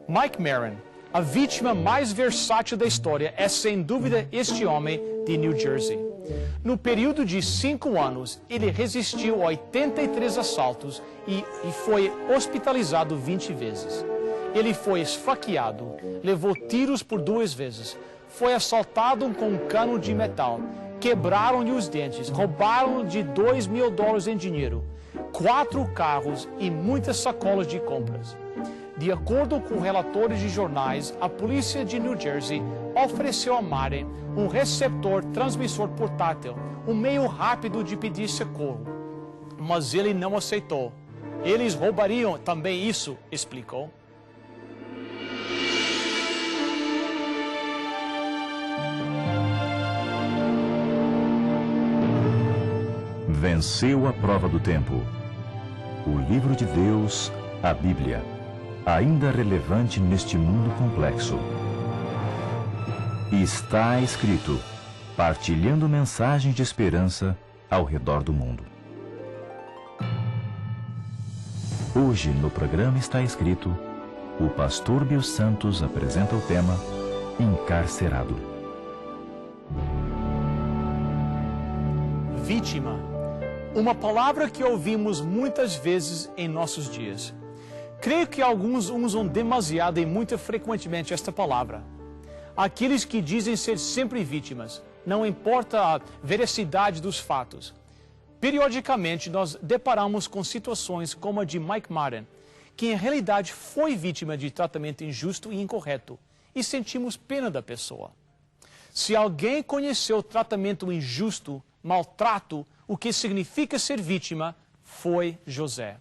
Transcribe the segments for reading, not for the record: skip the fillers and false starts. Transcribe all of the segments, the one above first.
Mike Maron, a vítima mais versátil da história, é sem dúvida este homem de New Jersey. No período de 5 anos, ele resistiu a 83 assaltos e foi hospitalizado 20 vezes. Ele foi esfaqueado, levou tiros por 2 vezes, foi assaltado com um cano de metal, quebraram-lhe os dentes, roubaram de $2.000 em dinheiro, 4 carros e muitas sacolas de compras. De acordo com relatórios de jornais, a polícia de New Jersey ofereceu a Maren um receptor transmissor portátil, um meio rápido de pedir socorro. Mas ele não aceitou. Eles roubariam também isso, explicou. Venceu a prova do tempo. O livro de Deus, a Bíblia, ainda relevante neste mundo complexo. Está escrito, partilhando mensagens de esperança ao redor do mundo. Hoje, no programa Está Escrito, o pastor Bill Santos apresenta o tema Encarcerado. Vítima. Uma palavra que ouvimos muitas vezes em nossos dias. Creio que alguns usam demasiado e muito frequentemente esta palavra. Aqueles que dizem ser sempre vítimas, não importa a veracidade dos fatos. Periodicamente, nós deparamos com situações como a de Mike Maron, que em realidade foi vítima de tratamento injusto e incorreto, e sentimos pena da pessoa. Se alguém conheceu tratamento injusto, maltrato, o que significa ser vítima, foi José.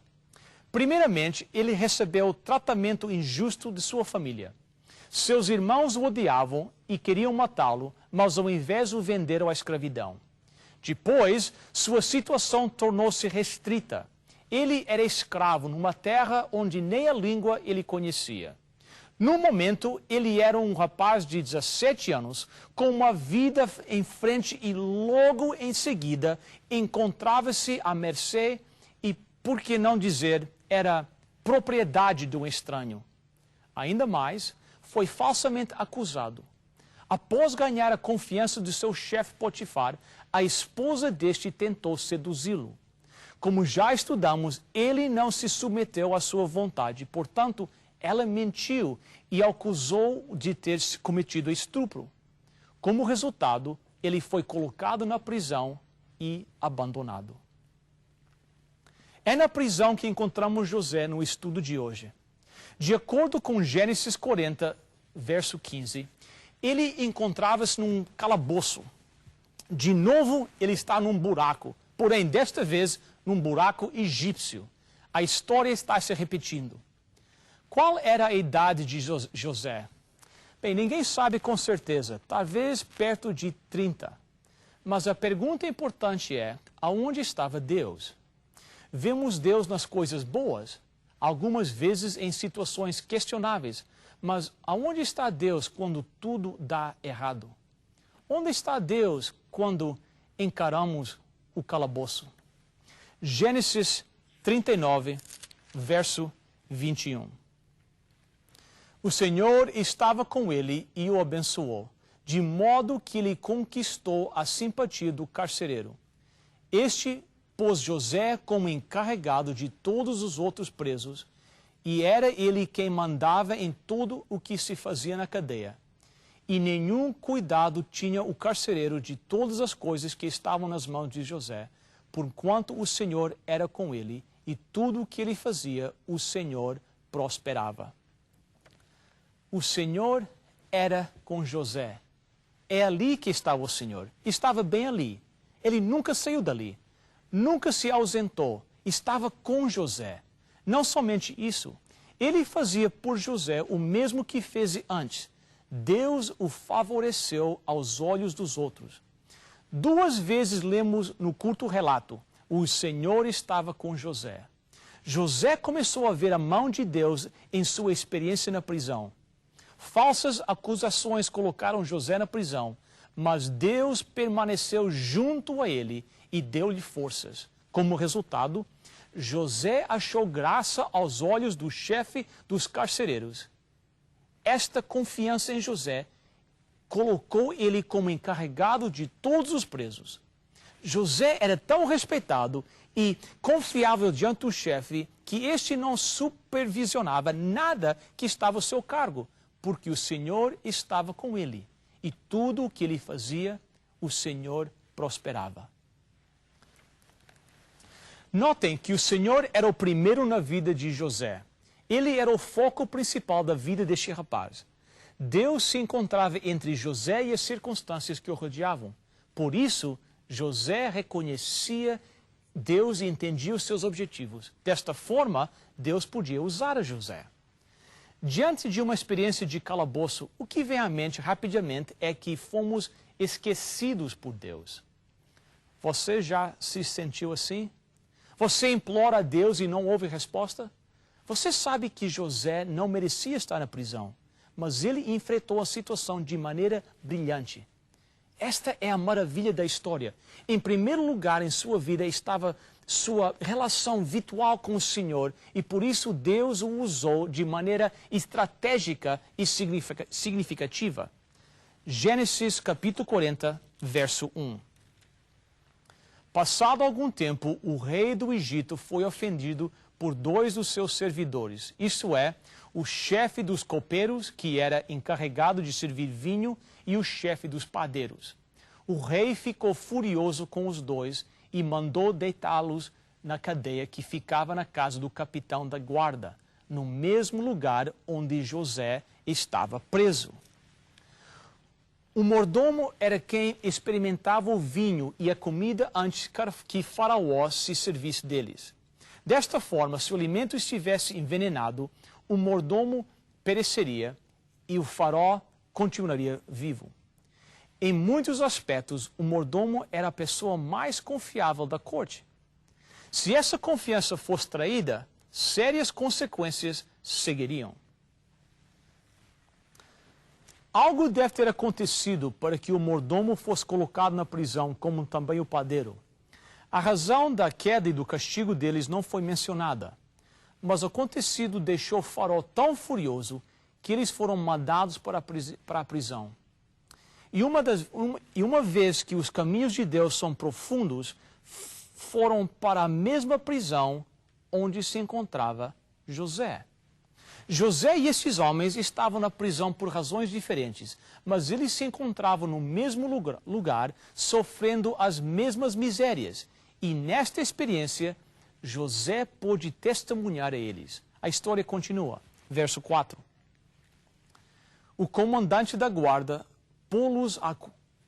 Primeiramente, ele recebeu tratamento injusto de sua família. Seus irmãos o odiavam e queriam matá-lo, mas ao invés o venderam à escravidão. Depois, sua situação tornou-se restrita. Ele era escravo numa terra onde nem a língua ele conhecia. No momento, ele era um rapaz de 17 anos, com uma vida em frente e logo em seguida encontrava-se à mercê e, por que não dizer, era propriedade de um estranho. Ainda mais, foi falsamente acusado. Após ganhar a confiança de seu chefe Potifar, a esposa deste tentou seduzi-lo. Como já estudamos, ele não se submeteu à sua vontade, portanto, ela mentiu e acusou de ter cometido estupro. Como resultado, ele foi colocado na prisão e abandonado. É na prisão que encontramos José no estudo de hoje. De acordo com Gênesis 40, verso 15, ele encontrava-se num calabouço. De novo, ele está num buraco, porém, desta vez, num buraco egípcio. A história está se repetindo. Qual era a idade de José? Bem, ninguém sabe com certeza, talvez perto de 30. Mas a pergunta importante é, aonde estava Deus? Vemos Deus nas coisas boas, algumas vezes em situações questionáveis, mas aonde está Deus quando tudo dá errado? Onde está Deus quando encaramos o calabouço? Gênesis 39, verso 21. O Senhor estava com ele e o abençoou, de modo que ele conquistou a simpatia do carcereiro. Este pôs José como encarregado de todos os outros presos, e era ele quem mandava em tudo o que se fazia na cadeia. E nenhum cuidado tinha o carcereiro de todas as coisas que estavam nas mãos de José, porquanto o Senhor era com ele, e tudo o que ele fazia, o Senhor prosperava. O Senhor era com José. É ali que estava o Senhor. Estava bem ali. Ele nunca saiu dali. Nunca se ausentou. Estava com José. Não somente isso. Ele fazia por José o mesmo que fez antes. Deus o favoreceu aos olhos dos outros. 2 vezes lemos no curto relato, o Senhor estava com José. José começou a ver a mão de Deus em sua experiência na prisão. Falsas acusações colocaram José na prisão, mas Deus permaneceu junto a ele e deu-lhe forças. Como resultado, José achou graça aos olhos do chefe dos carcereiros. esta confiança em José colocou ele como encarregado de todos os presos. José era tão respeitado e confiável diante do chefe que este não supervisionava nada que estava ao seu cargo, porque o Senhor estava com ele e tudo o que ele fazia, o Senhor prosperava. Notem que o Senhor era o primeiro na vida de José. Ele era o foco principal da vida deste rapaz. Deus se encontrava entre José e as circunstâncias que o rodeavam. Por isso, José reconhecia Deus e entendia os seus objetivos. Desta forma, Deus podia usar a José. Diante de uma experiência de calabouço, o que vem à mente rapidamente é que fomos esquecidos por Deus. Você já se sentiu assim? Você implora a Deus e não houve resposta? Você sabe que José não merecia estar na prisão, mas ele enfrentou a situação de maneira brilhante. Esta é a maravilha da história. Em primeiro lugar em sua vida estava sua relação virtual com o Senhor e por isso Deus o usou de maneira estratégica e significativa. Gênesis capítulo 40, verso 1. Passado algum tempo, o rei do Egito foi ofendido por dois dos seus servidores, isto é, o chefe dos copeiros, que era encarregado de servir vinho, e o chefe dos padeiros. O rei ficou furioso com os dois e mandou deitá-los na cadeia que ficava na casa do capitão da guarda, no mesmo lugar onde José estava preso. O mordomo era quem experimentava o vinho e a comida antes que Faraó se servisse deles. Desta forma, se o alimento estivesse envenenado, o mordomo pereceria e o faraó continuaria vivo. Em muitos aspectos, o mordomo era a pessoa mais confiável da corte. Se essa confiança fosse traída, sérias consequências seguiriam. Algo deve ter acontecido para que o mordomo fosse colocado na prisão, como também o padeiro. A razão da queda e do castigo deles não foi mencionada, mas o acontecido deixou o faraó tão furioso que eles foram mandados para a prisão. E uma vez que os caminhos de Deus são profundos, foram para a mesma prisão onde se encontrava José. José e esses homens estavam na prisão por razões diferentes, mas eles se encontravam no mesmo lugar, sofrendo as mesmas misérias. E nesta experiência, José pôde testemunhar a eles. A história continua. Verso 4. O comandante da guarda pô-los a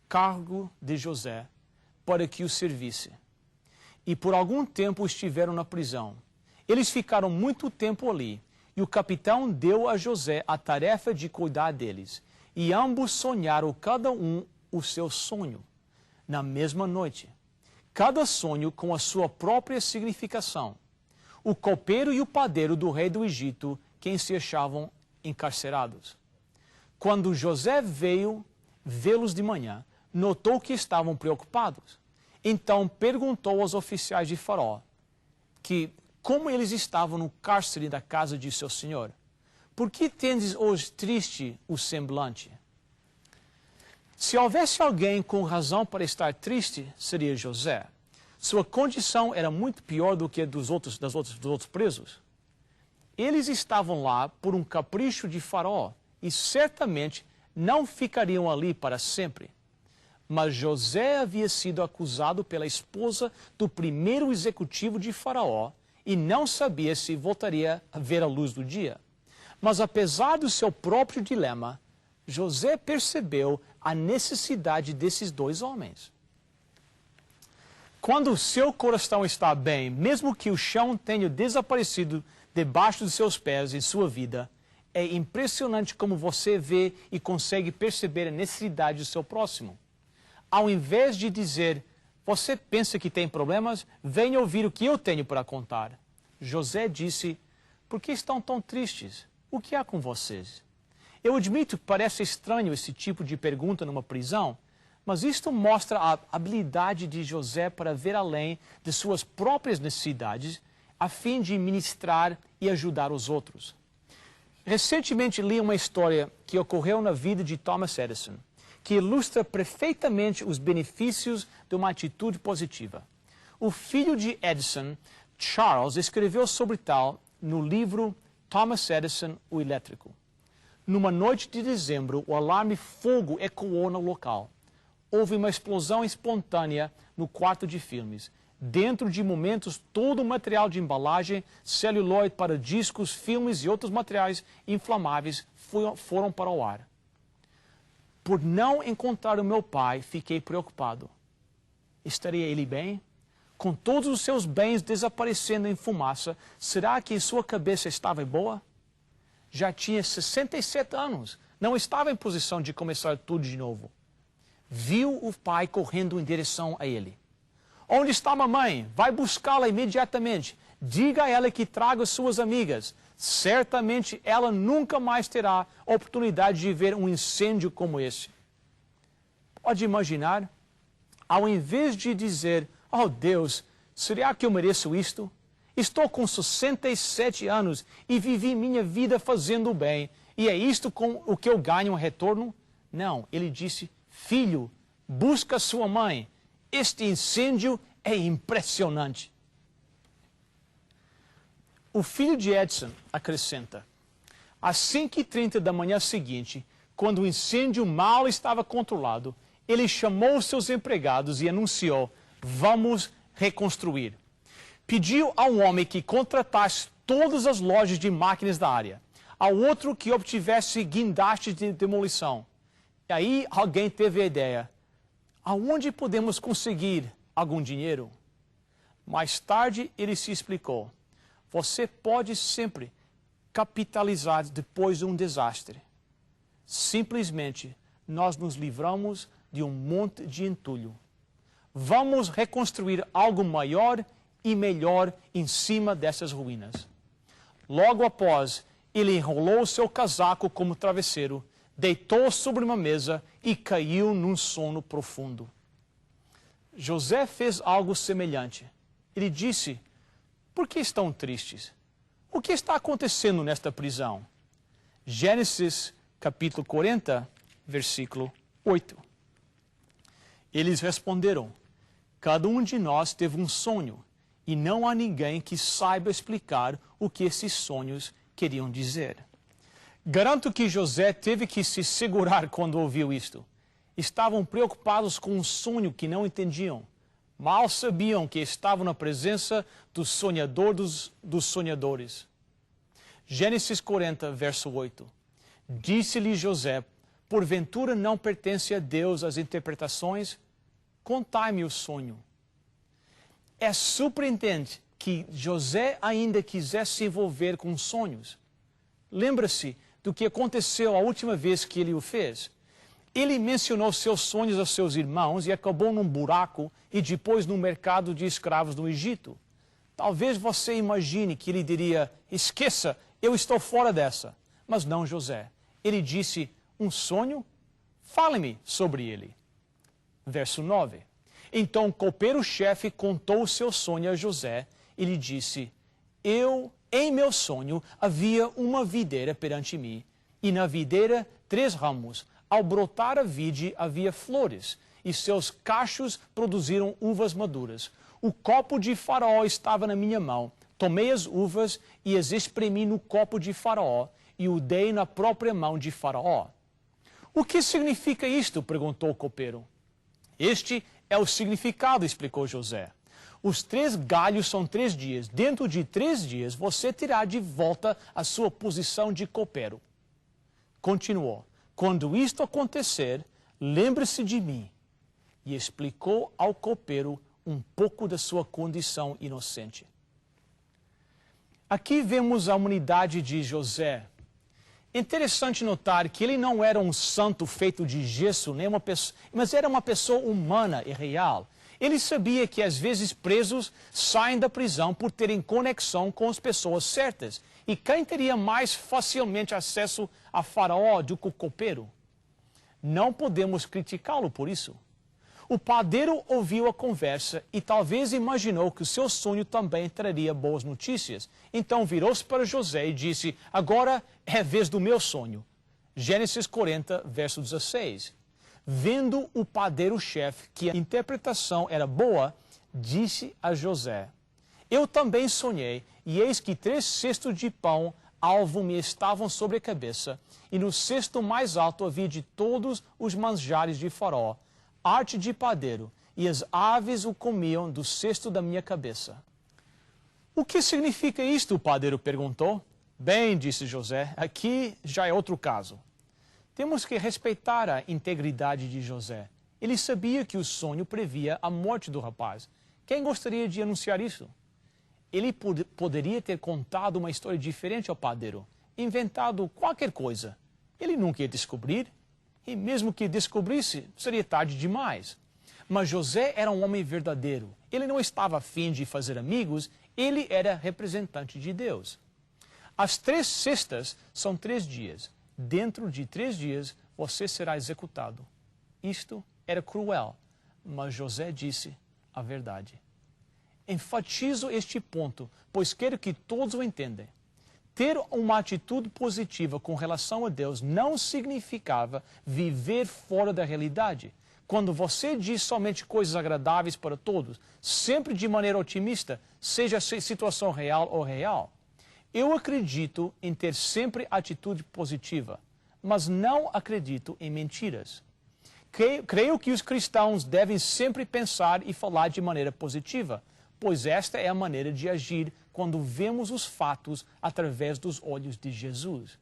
cargo de José para que o servisse. E por algum tempo estiveram na prisão. Eles ficaram muito tempo ali. E o capitão deu a José a tarefa de cuidar deles. E ambos sonharam cada um o seu sonho, na mesma noite. Cada sonho com a sua própria significação. O copeiro e o padeiro do rei do Egito, quem se achavam encarcerados. Quando José veio vê-los de manhã, notou que estavam preocupados. Então perguntou aos oficiais de Faraó como eles estavam no cárcere da casa de seu senhor. Por que tendes hoje triste o semblante? Se houvesse alguém com razão para estar triste, seria José. Sua condição era muito pior do que a dos outros presos. Eles estavam lá por um capricho de Faraó e certamente não ficariam ali para sempre. Mas José havia sido acusado pela esposa do primeiro executivo de Faraó e não sabia se voltaria a ver a luz do dia. Mas apesar do seu próprio dilema, José percebeu a necessidade desses dois homens. Quando o seu coração está bem, mesmo que o chão tenha desaparecido debaixo dos seus pés em sua vida, é impressionante como você vê e consegue perceber a necessidade do seu próximo. Ao invés de dizer, você pensa que tem problemas? Venha ouvir o que eu tenho para contar. José disse, por que estão tão tristes? O que há com vocês? Eu admito que parece estranho esse tipo de pergunta numa prisão, mas isto mostra a habilidade de José para ver além de suas próprias necessidades, a fim de ministrar e ajudar os outros. Recentemente li uma história que ocorreu na vida de Thomas Edison, que ilustra perfeitamente os benefícios de uma atitude positiva. O filho de Edison, Charles, escreveu sobre tal no livro Thomas Edison, o Elétrico. Numa noite de dezembro, o alarme fogo ecoou no local. Houve uma explosão espontânea no quarto de filmes. Dentro de momentos, todo o material de embalagem, celulóide para discos, filmes e outros materiais inflamáveis foram para o ar. Por não encontrar o meu pai, fiquei preocupado. Estaria ele bem? Com todos os seus bens desaparecendo em fumaça, será que sua cabeça estava boa? Já tinha 67 anos, não estava em posição de começar tudo de novo. Viu o pai correndo em direção a ele. Onde está a mamãe? Vai buscá-la imediatamente. Diga a ela que traga suas amigas. Certamente ela nunca mais terá oportunidade de ver um incêndio como esse. Pode imaginar? Ao invés de dizer, oh Deus, será que eu mereço isto? Estou com 67 anos e vivi minha vida fazendo o bem. E é isto com o que eu ganho em retorno? Não, ele disse, filho, busca sua mãe. Este incêndio é impressionante. O filho de Edison acrescenta, às 5h30 da manhã seguinte, quando o incêndio mal estava controlado, ele chamou seus empregados e anunciou, vamos reconstruir. Pediu a um homem que contratasse todas as lojas de máquinas da área, ao outro que obtivesse guindastes de demolição. E aí alguém teve a ideia, aonde podemos conseguir algum dinheiro? Mais tarde ele se explicou. Você pode sempre capitalizar depois de um desastre. Simplesmente, nós nos livramos de um monte de entulho. Vamos reconstruir algo maior e melhor em cima dessas ruínas. Logo após, ele enrolou seu casaco como travesseiro, deitou sobre uma mesa e caiu num sono profundo. José fez algo semelhante. Ele disse, por que estão tristes? O que está acontecendo nesta prisão? Gênesis, capítulo 40, versículo 8. Eles responderam, cada um de nós teve um sonho, e não há ninguém que saiba explicar o que esses sonhos queriam dizer. Garanto que José teve que se segurar quando ouviu isto. Estavam preocupados com um sonho que não entendiam. Mal sabiam que estavam na presença do sonhador dos sonhadores. Gênesis 40, verso 8. Disse-lhe José, porventura não pertence a Deus as interpretações? Contai-me o sonho. É surpreendente que José ainda quisesse se envolver com sonhos. Lembra-se do que aconteceu a última vez que ele o fez. Ele mencionou seus sonhos aos seus irmãos e acabou num buraco e depois no mercado de escravos no Egito. Talvez você imagine que ele diria, esqueça, eu estou fora dessa. Mas não José. Ele disse, um sonho? Fale-me sobre ele. Verso 9. Então o copeiro-chefe contou o seu sonho a José e lhe disse, em meu sonho havia uma videira perante mim, e na videira 3 ramos. Ao brotar a vide havia flores, e seus cachos produziram uvas maduras. O copo de Faraó estava na minha mão. Tomei as uvas e as espremi no copo de Faraó, e o dei na própria mão de Faraó. O que significa isto? Perguntou o copeiro. Este é o significado, explicou José. Os 3 galhos são 3 dias. Dentro de 3 dias, você terá de volta a sua posição de copeiro. Continuou. Quando isto acontecer, lembre-se de mim. E explicou ao copeiro um pouco da sua condição inocente. Aqui vemos a humanidade de José. Interessante notar que ele não era um santo feito de gesso, nem uma pessoa, mas era uma pessoa humana e real. Ele sabia que às vezes presos saem da prisão por terem conexão com as pessoas certas. E quem teria mais facilmente acesso a Faraó do que o copeiro? Não podemos criticá-lo por isso. O padeiro ouviu a conversa e talvez imaginou que o seu sonho também traria boas notícias. Então virou-se para José e disse: agora é a vez do meu sonho. Gênesis 40, verso 16. Vendo o padeiro-chefe que a interpretação era boa, disse a José: eu também sonhei, e eis que 3 cestos de pão alvo me estavam sobre a cabeça, e no cesto mais alto havia de todos os manjares de Faraó, arte de padeiro, e as aves o comiam do cesto da minha cabeça. O que significa isto? O padeiro perguntou. Bem, disse José, aqui já é outro caso. Temos que respeitar a integridade de José. Ele sabia que o sonho previa a morte do rapaz. Quem gostaria de anunciar isso? Ele poderia ter contado uma história diferente ao padeiro, inventado qualquer coisa. Ele nunca ia descobrir, e mesmo que descobrisse, seria tarde demais. Mas José era um homem verdadeiro. Ele não estava a fim de fazer amigos, ele era representante de Deus. As 3 cestas são 3 dias. Dentro de 3 dias, você será executado. Isto era cruel, mas José disse a verdade. Enfatizo este ponto, pois quero que todos o entendam. Ter uma atitude positiva com relação a Deus não significava viver fora da realidade. Quando você diz somente coisas agradáveis para todos, sempre de maneira otimista, seja a situação real ou real. Eu acredito em ter sempre atitude positiva, mas não acredito em mentiras. Creio que os cristãos devem sempre pensar e falar de maneira positiva, pois esta é a maneira de agir quando vemos os fatos através dos olhos de Jesus.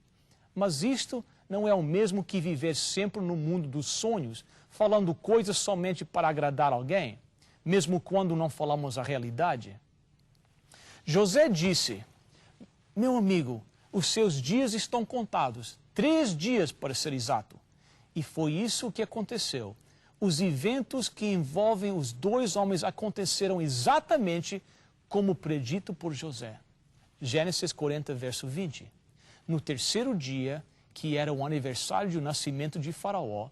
Mas isto não é o mesmo que viver sempre no mundo dos sonhos, falando coisas somente para agradar alguém, mesmo quando não falamos a realidade. José disse: meu amigo, os seus dias estão contados, 3 dias para ser exato. E foi isso que aconteceu. Os eventos que envolvem os 2 homens aconteceram exatamente como predito por José. Gênesis 40, verso 20. No 3º dia, que era o aniversário do nascimento de Faraó,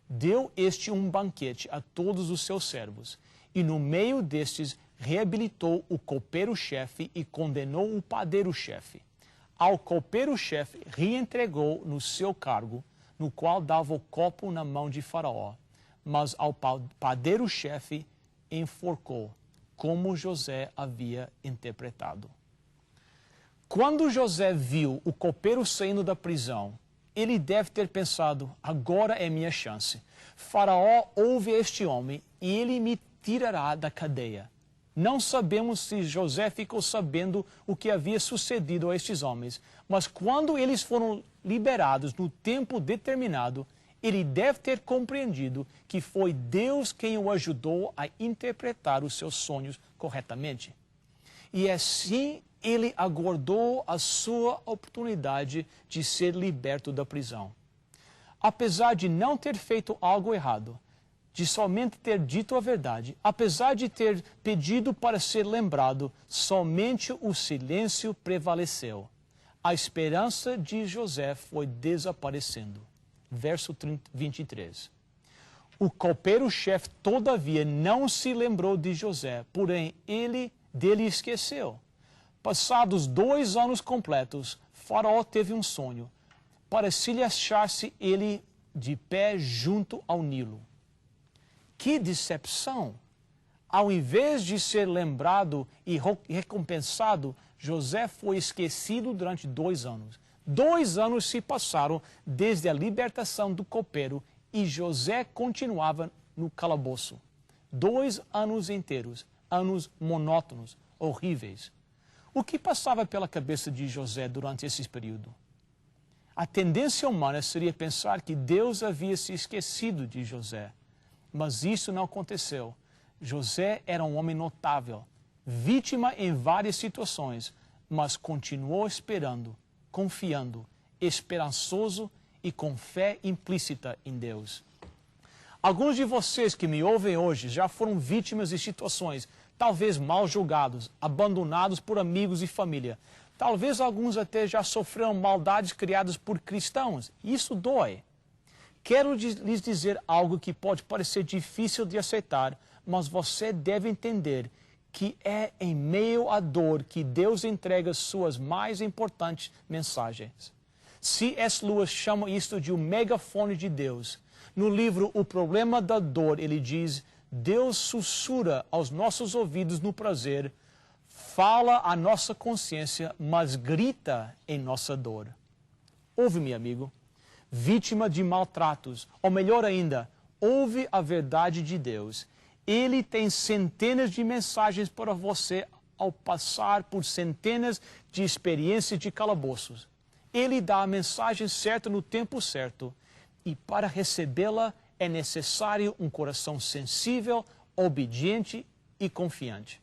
deu este um banquete a todos os seus servos, e no meio destes reabilitou o copeiro-chefe e condenou o padeiro-chefe. Ao copeiro-chefe reentregou no seu cargo, no qual dava o copo na mão de Faraó, mas ao padeiro-chefe enforcou, como José havia interpretado. Quando José viu o copeiro saindo da prisão, ele deve ter pensado: agora é minha chance. Faraó ouve este homem e ele me tirará da cadeia. Não sabemos se José ficou sabendo o que havia sucedido a estes homens, mas quando eles foram liberados no tempo determinado, ele deve ter compreendido que foi Deus quem o ajudou a interpretar os seus sonhos corretamente. E assim ele aguardou a sua oportunidade de ser liberto da prisão. Apesar de não ter feito algo errado, de somente ter dito a verdade, apesar de ter pedido para ser lembrado, somente o silêncio prevaleceu. A esperança de José foi desaparecendo. Verso 23. O copeiro-chefe, todavia, não se lembrou de José, porém ele dele esqueceu. Passados 2 anos completos, Faraó teve um sonho, para se lhe achar-se ele de pé junto ao Nilo. Que decepção! Ao invés de ser lembrado e recompensado, José foi esquecido durante 2 anos. 2 anos se passaram desde a libertação do copeiro e José continuava no calabouço. 2 anos inteiros, anos monótonos, horríveis. O que passava pela cabeça de José durante esse período? A tendência humana seria pensar que Deus havia se esquecido de José. Mas isso não aconteceu. José era um homem notável, vítima em várias situações, mas continuou esperando, confiando, esperançoso e com fé implícita em Deus. Alguns de vocês que me ouvem hoje já foram vítimas de situações, talvez mal julgados, abandonados por amigos e família. Talvez alguns até já sofreram maldades criadas por cristãos. Isso dói. Quero lhes dizer algo que pode parecer difícil de aceitar, mas você deve entender que é em meio à dor que Deus entrega suas mais importantes mensagens. C.S. Lewis chama isto de um megafone de Deus. No livro O Problema da Dor, ele diz: Deus sussurra aos nossos ouvidos no prazer, fala à nossa consciência, mas grita em nossa dor. Ouve-me, amigo, vítima de maltratos, ou melhor ainda, ouve a verdade de Deus. Ele tem centenas de mensagens para você ao passar por centenas de experiências de calabouços. Ele dá a mensagem certa no tempo certo, e para recebê-la é necessário um coração sensível, obediente e confiante.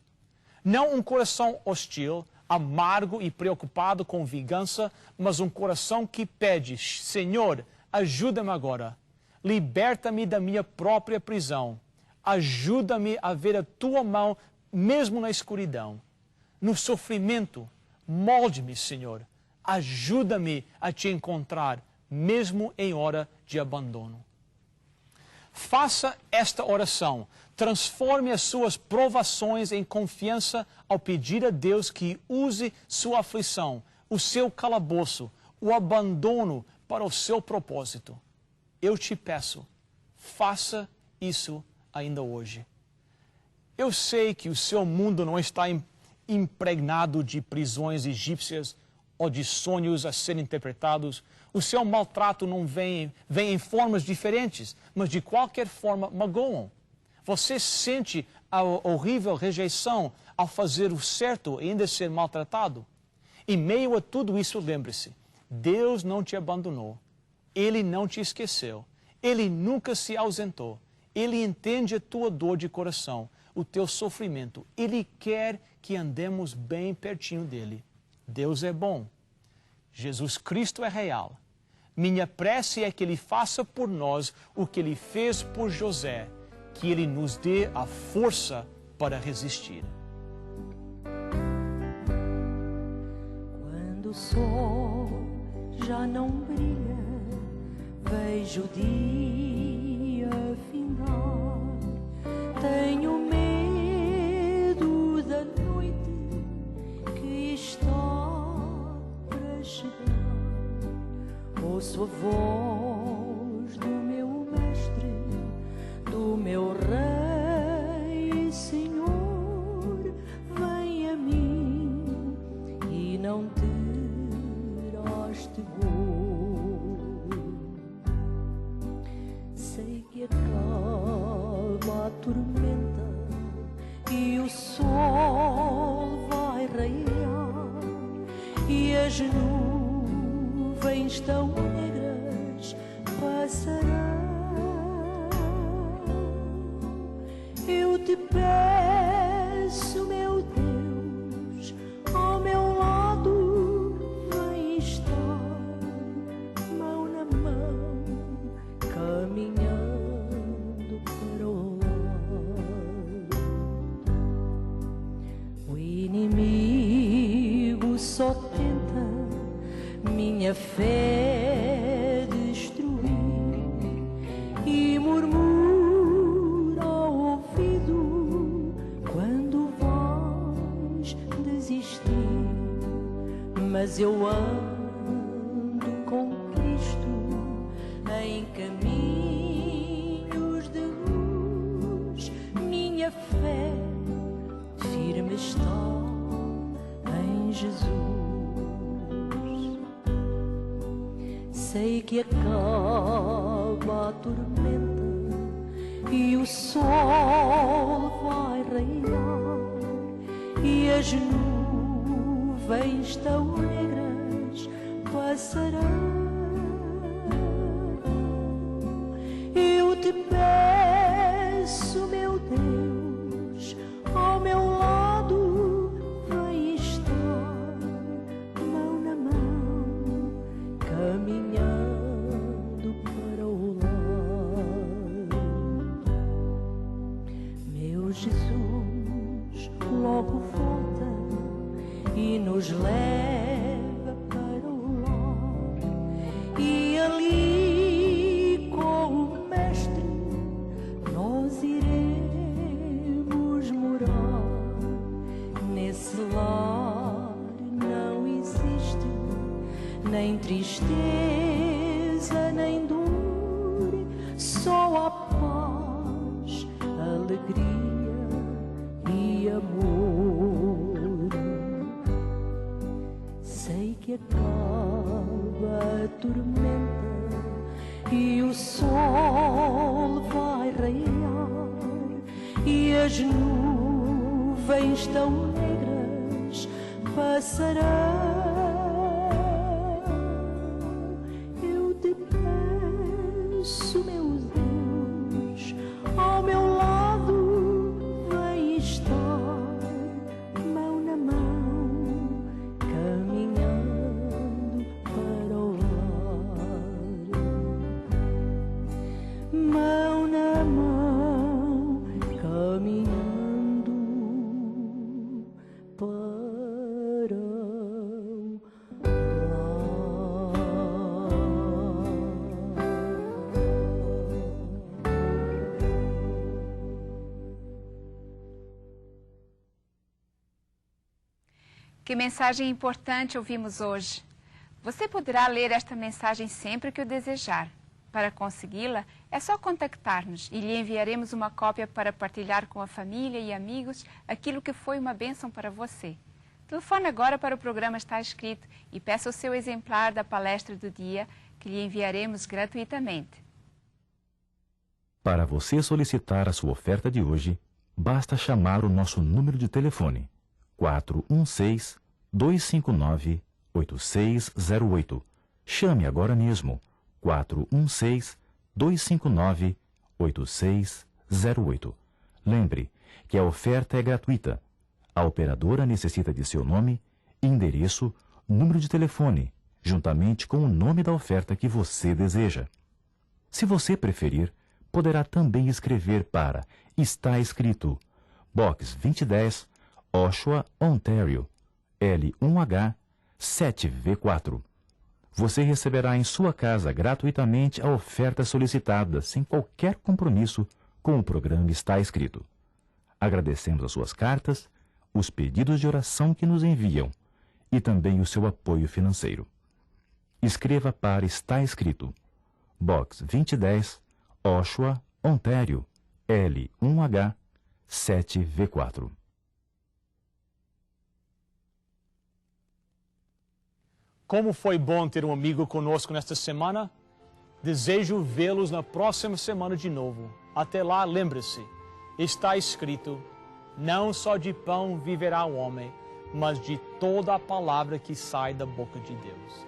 Não um coração hostil, amargo e preocupado com vingança, mas um coração que pede: Senhor, ajuda-me agora, liberta-me da minha própria prisão, ajuda-me a ver a tua mão mesmo na escuridão. No sofrimento, molde-me, Senhor, ajuda-me a te encontrar, mesmo em hora de abandono. Faça esta oração. Transforme as suas provações em confiança ao pedir a Deus que use sua aflição, o seu calabouço, o abandono para o seu propósito. Eu te peço, faça isso ainda hoje. Eu sei que o seu mundo não está impregnado de prisões egípcias ou de sonhos a serem interpretados. O seu maltrato não vem em formas diferentes, mas de qualquer forma magoam. Você sente a horrível rejeição ao fazer o certo e ainda ser maltratado? Em meio a tudo isso, lembre-se, Deus não te abandonou. Ele não te esqueceu. Ele nunca se ausentou. Ele entende a tua dor de coração, o teu sofrimento. Ele quer que andemos bem pertinho dele. Deus é bom. Jesus Cristo é real. Minha prece é que Ele faça por nós o que Ele fez por José, que Ele nos dê a força para resistir. Quando o sol já não brilha, vejo o dia findar. Tenho medo da noite que está para chegar. Ouço a voz do meu mestre, do meu Rei e Senhor. Vem a mim e não terás temor. Sei que acaba a tormenta e o sol vai raiar e as nuvens tão negras passarão. Eu te peço, meu Deus, ao meu lado vem estar, mão na mão, caminhando para o lar. O inimigo só tenta minha fé destruir e murmura ao ouvido quando vais desistir. Mas eu ando com Cristo em caminhos de luz. Minha fé firme está em Jesus. Sei que acaba a tormenta e o sol vai raiar e as nuvens tão negras passarão. Eu te peço, meu Deus, ao meu lado vem estar, mão na mão, caminhando para o lar. Meu Jesus logo volta e nos leva para o lar, e ali com tristeza nem dor, só a paz, alegria e amor. Sei que acaba a tormenta e o sol vai raiar e as nuvens tão negras passarão. Eu te peço, meu Deus, ao meu lado vem estar, mão na mão, caminhando para o lar. Mão na mão, caminhando para o lar. Que mensagem importante ouvimos hoje. Você poderá ler esta mensagem sempre que o desejar. Para consegui-la, é só contactar-nos e lhe enviaremos uma cópia para partilhar com a família e amigos aquilo que foi uma bênção para você. Telefone agora para o programa Está Escrito e peça o seu exemplar da palestra do dia, que lhe enviaremos gratuitamente. Para você solicitar a sua oferta de hoje, basta chamar o nosso número de telefone 416-259-8608. Chame agora mesmo, 416-259-8608. Lembre que a oferta é gratuita. A operadora necessita de seu nome, endereço, número de telefone, juntamente com o nome da oferta que você deseja. Se você preferir, poderá também escrever para Está Escrito, Box 2010, Oshawa, Ontário, L1H 7V4. Você receberá em sua casa gratuitamente a oferta solicitada, sem qualquer compromisso com o programa Está Escrito. Agradecemos as suas cartas, os pedidos de oração que nos enviam e também o seu apoio financeiro. Escreva para Está Escrito, Box 2010, Oshawa, Ontário, L1H 7V4. Como foi bom ter um amigo conosco nesta semana. Desejo vê-los na próxima semana de novo. Até lá, lembre-se, está escrito, não só de pão viverá o homem, mas de toda a palavra que sai da boca de Deus.